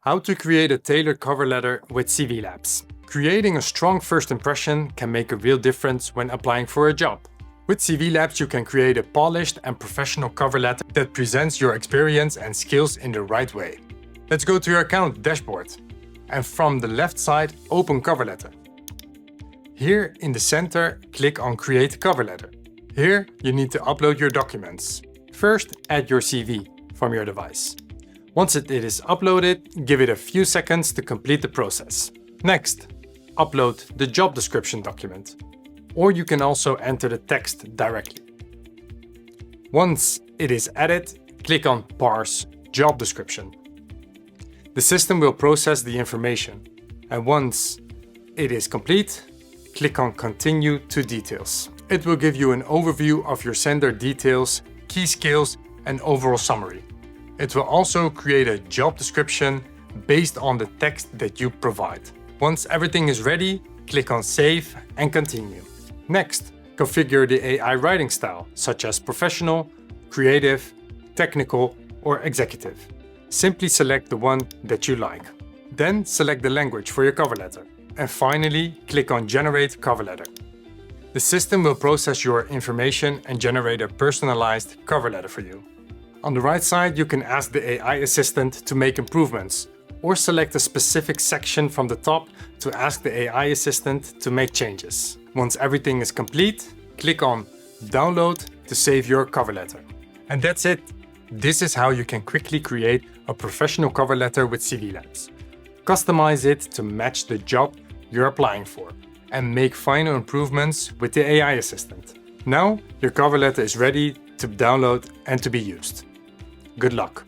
How to create a tailored cover letter with CV Labz. Creating a strong first impression can make a real difference when applying for a job. With CV Labz, you can create a polished and professional cover letter that presents your experience and skills in the right way. Let's go to your account dashboard. And from the left side, open cover letter. Here in the center, click on Create Cover Letter. Here you need to upload your documents. First, add your CV from your device. Once it is uploaded, give it a few seconds to complete the process. Next, upload the job description document. Or you can also enter the text directly. Once it is added, click on Parse Job Description. The system will process the information, and once it is complete, click on Continue to Details. It will give you an overview of your sender details, key skills, and overall summary. It will also create a job description based on the text that you provide. Once everything is ready, click on Save and Continue. Next, configure the AI writing style, such as professional, creative, technical, or executive. Simply select the one that you like. Then select the language for your cover letter. And finally, click on Generate Cover Letter. The system will process your information and generate a personalized cover letter for you. On the right side, you can ask the AI assistant to make improvements, or select a specific section from the top to ask the AI assistant to make changes. Once everything is complete, click on Download to save your cover letter. And that's it. This is how you can quickly create a professional cover letter with CV Labz. Customize it to match the job you're applying for, and make final improvements with the AI assistant. Now, your cover letter is ready to download and to be used. Good luck!